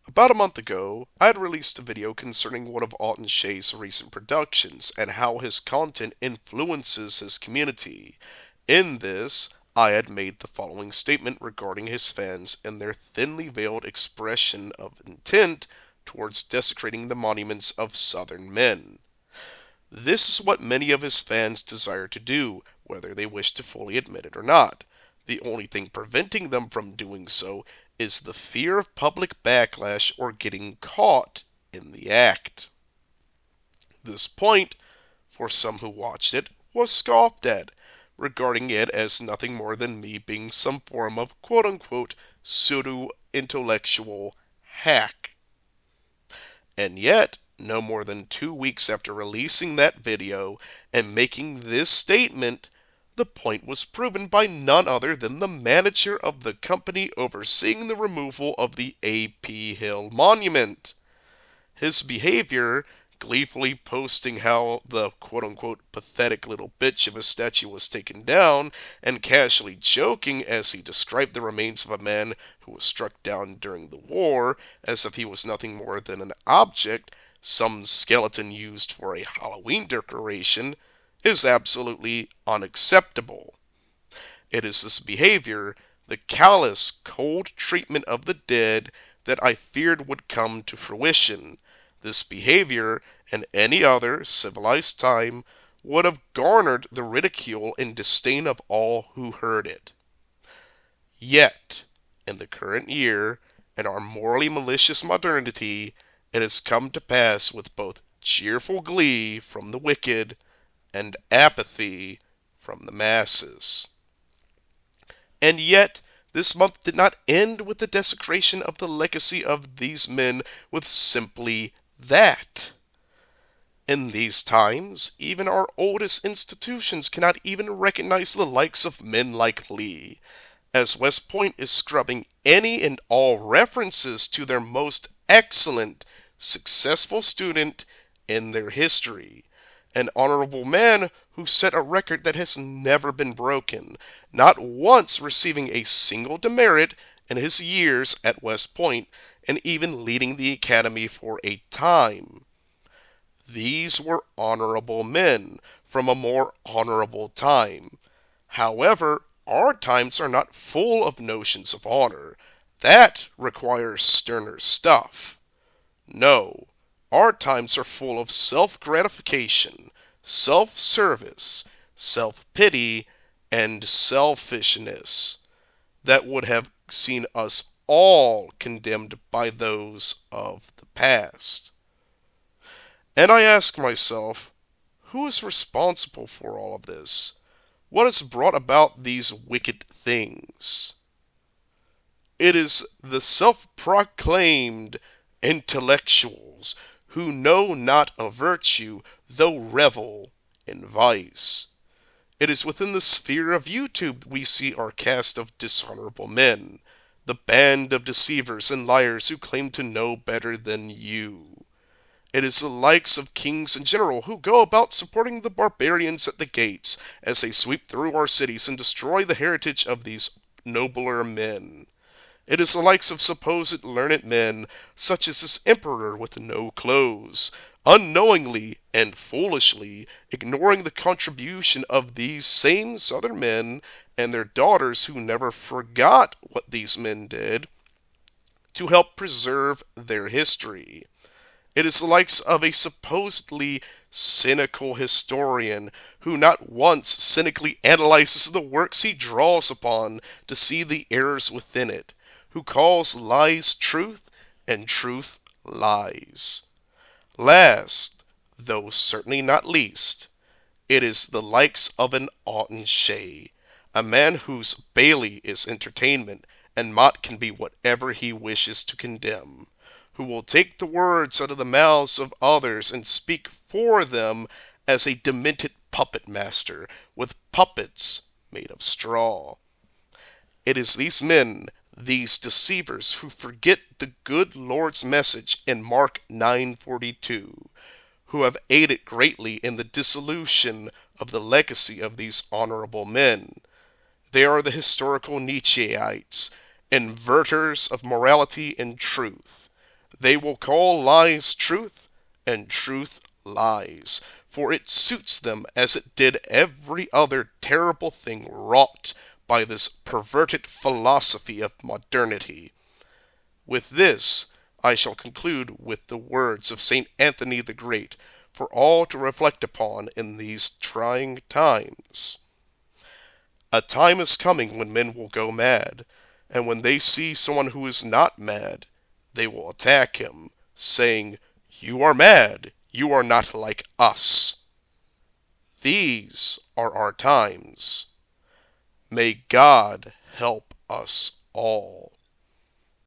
About a month ago, I had released a video concerning one of Alton Shay's recent productions and how his content influences his community. In this, I had made the following statement regarding his fans and their thinly veiled expression of intent towards desecrating the monuments of Southern men. This is what many of his fans desire to do, whether they wish to fully admit it or not. The only thing preventing them from doing so is the fear of public backlash or getting caught in the act. This point, for some who watched it, was scoffed at, regarding it as nothing more than me being some form of quote unquote pseudo intellectual hack. And yet, no more than 2 weeks after releasing that video and making this statement, the point was proven by none other than the manager of the company overseeing the removal of the A.P. Hill monument. His behavior, gleefully posting how the quote-unquote pathetic little bitch of a statue was taken down, and casually joking as he described the remains of a man who was struck down during the war, as if he was nothing more than an object, some skeleton used for a Halloween decoration, is absolutely unacceptable. It is this behavior, the callous, cold treatment of the dead, that I feared would come to fruition. This behavior, in any other civilized time, would have garnered the ridicule and disdain of all who heard it. Yet, in the current year, in our morally malicious modernity, it has come to pass with both cheerful glee from the wicked and apathy from the masses. And yet, this month did not end with the desecration of the legacy of these men with simply that. In these times, even our oldest institutions cannot even recognize the likes of men like Lee, as West Point is scrubbing any and all references to their most excellent, successful student in their history. An honorable man who set a record that has never been broken, not once receiving a single demerit in his years at West Point, and even leading the academy for a time. These were honorable men from a more honorable time. However, our times are not full of notions of honor. That requires sterner stuff. No, our times are full of self-gratification, self-service, self-pity, and selfishness that would have seen us all condemned by those of the past. And I ask myself, who is responsible for all of this? What has brought about these wicked things? It is the self-proclaimed intellectuals who know not of virtue, though revel in vice. It is within the sphere of YouTube we see our cast of dishonorable men, the band of deceivers and liars who claim to know better than you. It is the likes of kings in general who go about supporting the barbarians at the gates as they sweep through our cities and destroy the heritage of these nobler men. It is the likes of supposed learned men, such as this emperor with no clothes, unknowingly and foolishly ignoring the contribution of these same southern men and their daughters who never forgot what these men did to help preserve their history. It is the likes of a supposedly cynical historian who not once cynically analyzes the works he draws upon to see the errors within it, who calls lies truth and truth lies. Last, though certainly not least, it is the likes of an Alton Shay, a man whose Bailey is entertainment and Mott can be whatever he wishes to condemn, who will take the words out of the mouths of others and speak for them as a demented puppet master with puppets made of straw. It is these men, these deceivers, who forget the good Lord's message in Mark 9:42, who have aided greatly in the dissolution of the legacy of these honorable men. They are the historical Nietzscheites, inverters of morality and truth. They will call lies truth, and truth lies, for it suits them as it did every other terrible thing wrought by this perverted philosophy of modernity. With this, I shall conclude with the words of St. Anthony the Great for all to reflect upon in these trying times. A time is coming when men will go mad, and when they see someone who is not mad, they will attack him, saying, "You are mad, you are not like us." These are our times. May God help us all.